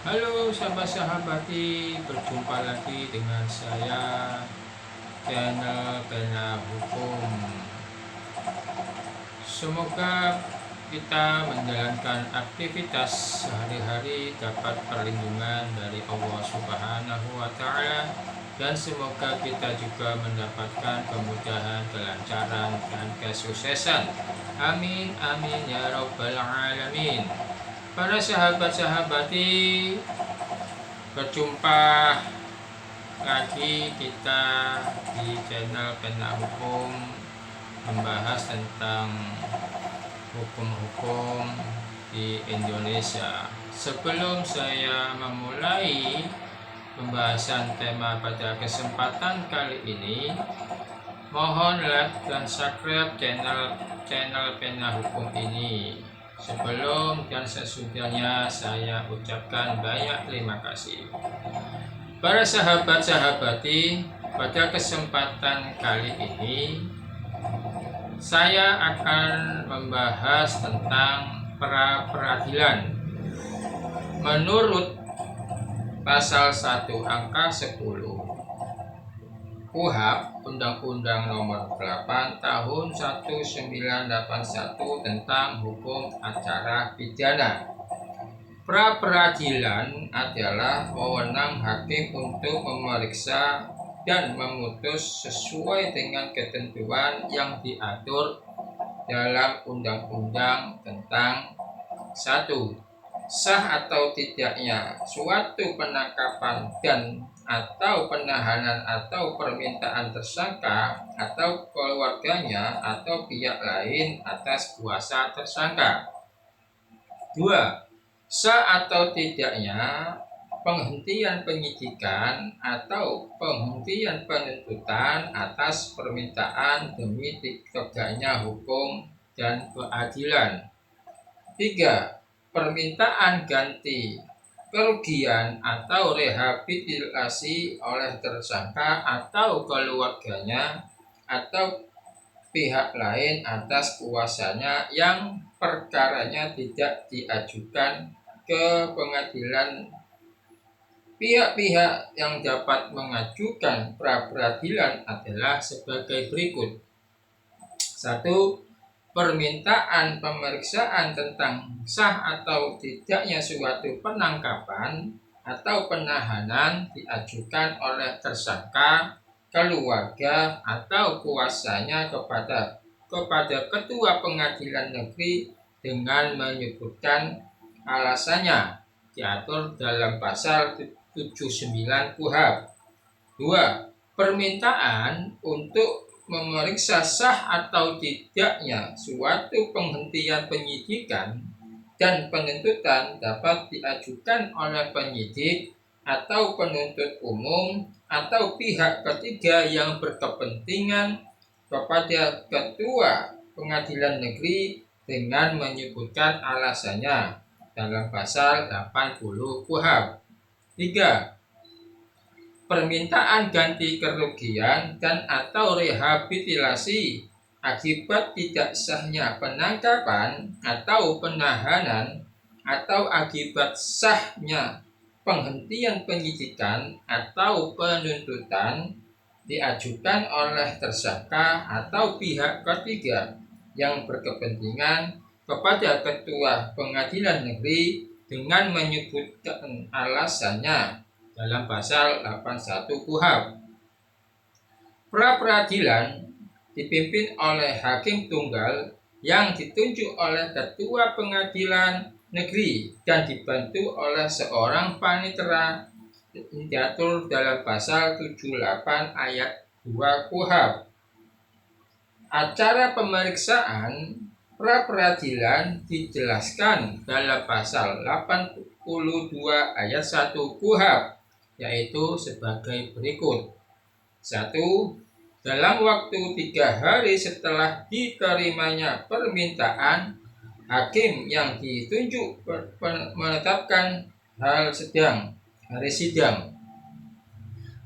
Halo sahabat-sahabati, berjumpa lagi dengan saya channel Pena Hukum. Semoga kita menjalankan aktivitas sehari-hari dapat perlindungan dari Allah Subhanahu wa Ta'ala, dan semoga kita juga mendapatkan kemudahan, kelancaran, dan kesuksesan. Amin, amin ya Rabbal Alamin. Para sahabat-sahabati, berjumpa lagi kita di channel Pena Hukum, membahas tentang hukum-hukum di Indonesia. Sebelum saya memulai pembahasan tema pada kesempatan kali ini, mohon like dan subscribe channel Pena Hukum ini. Sebelum dan sesudahnya saya ucapkan banyak terima kasih. Para sahabat-sahabati, pada kesempatan kali ini saya akan membahas tentang pra-peradilan. Menurut pasal 1 angka 10 KUHP Undang-Undang Nomor 8 Tahun 1981 tentang Hukum Acara Pidana, pra-peradilan adalah wewenang hakim untuk memeriksa dan memutus sesuai dengan ketentuan yang diatur dalam undang-undang tentang 1. Sah atau tidaknya suatu penangkapan dan atau penahanan atau permintaan tersangka atau keluarganya atau pihak lain atas kuasa tersangka. 2. Sah atau tidaknya penghentian penyidikan atau penghentian penuntutan atas permintaan demi tegaknya hukum dan keadilan. 3. Permintaan ganti kerugian atau rehabilitasi oleh tersangka atau keluarganya atau pihak lain atas kuasanya yang perkaranya tidak diajukan ke pengadilan. Pihak-pihak yang dapat mengajukan pra-peradilan adalah sebagai berikut. 1. Permintaan pemeriksaan tentang sah atau tidaknya suatu penangkapan atau penahanan diajukan oleh tersangka, keluarga, atau kuasanya kepada Ketua Pengadilan Negeri dengan menyebutkan alasannya diatur dalam pasal 79 KUHP. 2. Permintaan untuk memeriksa sah atau tidaknya suatu penghentian penyidikan dan penuntutan dapat diajukan oleh penyidik atau penuntut umum atau pihak ketiga yang berkepentingan kepada Ketua Pengadilan Negeri dengan menyebutkan alasannya dalam pasal 80 KUHP. 3. Permintaan ganti kerugian dan atau rehabilitasi akibat tidak sahnya penangkapan atau penahanan atau akibat sahnya penghentian penyidikan atau penuntutan diajukan oleh tersangka atau pihak ketiga yang berkepentingan kepada Ketua Pengadilan Negeri dengan menyebutkan alasannya dalam pasal 81 KUHP. Pra-peradilan dipimpin oleh hakim tunggal yang ditunjuk oleh Ketua Pengadilan Negeri dan dibantu oleh seorang panitera diatur dalam pasal 78 ayat 2 KUHP. Acara pemeriksaan pra-peradilan dijelaskan dalam pasal 82 ayat 1 KUHP, yaitu sebagai berikut. 1. Dalam waktu 3 hari setelah diterimanya permintaan, hakim yang ditunjuk menetapkan hari sidang.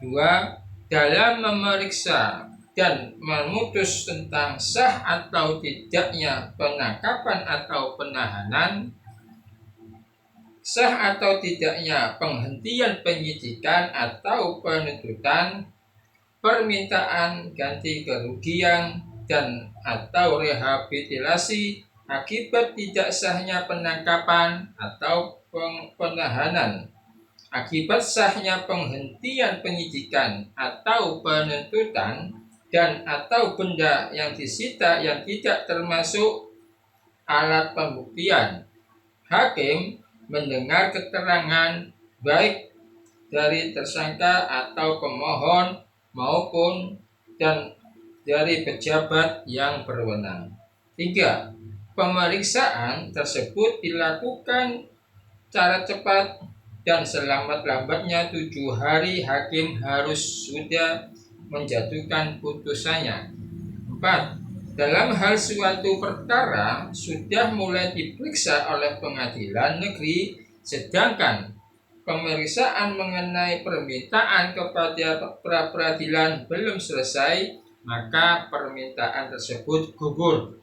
2. Dalam memeriksa dan memutus tentang sah atau tidaknya penangkapan atau penahanan, sah atau tidaknya penghentian penyidikan atau penuntutan, permintaan ganti kerugian dan atau rehabilitasi akibat tidak sahnya penangkapan atau penahanan, akibat sahnya penghentian penyidikan atau penuntutan, dan atau benda yang disita yang tidak termasuk alat pembuktian. Hakim mendengar keterangan baik dari tersangka atau pemohon maupun dan dari pejabat yang berwenang. 3. Pemeriksaan tersebut dilakukan secara cepat dan selambat-lambatnya 7 hari hakim harus sudah menjatuhkan putusannya. 4. Dalam hal suatu perkara sudah mulai diperiksa oleh pengadilan negeri, sedangkan pemeriksaan mengenai permintaan kepada pra-peradilan belum selesai, maka permintaan tersebut gugur.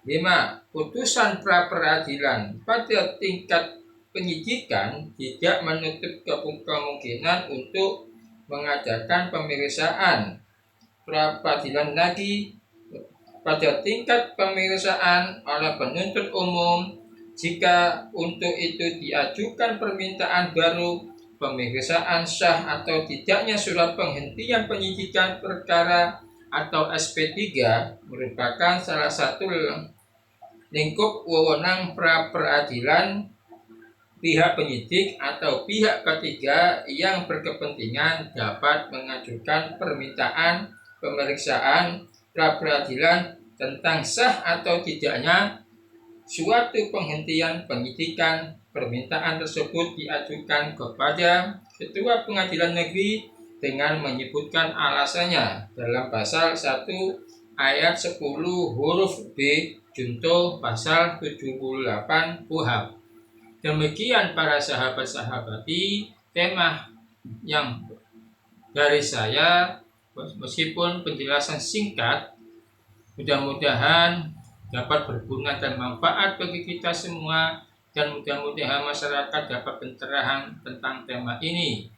5. Putusan pra-peradilan pada tingkat penyidikan tidak menutup kemungkinan untuk mengadakan pemeriksaan pra-peradilan lagi pada tingkat pemeriksaan oleh penuntut umum jika untuk itu diajukan permintaan baru. Pemeriksaan sah atau tidaknya surat penghentian penyidikan perkara atau SP3 merupakan salah satu lingkup wewenang pra-peradilan pihak penyidik atau pihak ketiga yang berkepentingan dapat mengajukan permintaan pemeriksaan pra-peradilan tentang sah atau tidaknya suatu penghentian penyidikan. Permintaan tersebut diajukan kepada Ketua Pengadilan Negeri dengan menyebutkan alasannya dalam pasal 1 ayat 10 huruf B junto pasal 78 KUHP. Demikian para sahabat-sahabati tema yang dari saya, meskipun penjelasan singkat, mudah-mudahan dapat berguna dan manfaat bagi kita semua, dan mudah-mudahan masyarakat dapat pencerahan tentang tema ini.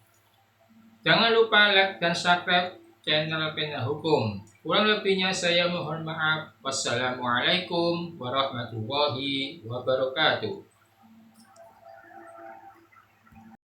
Jangan lupa like dan subscribe channel Pena Hukum. Kurang lebihnya saya mohon maaf. Wassalamualaikum warahmatullahi wabarakatuh.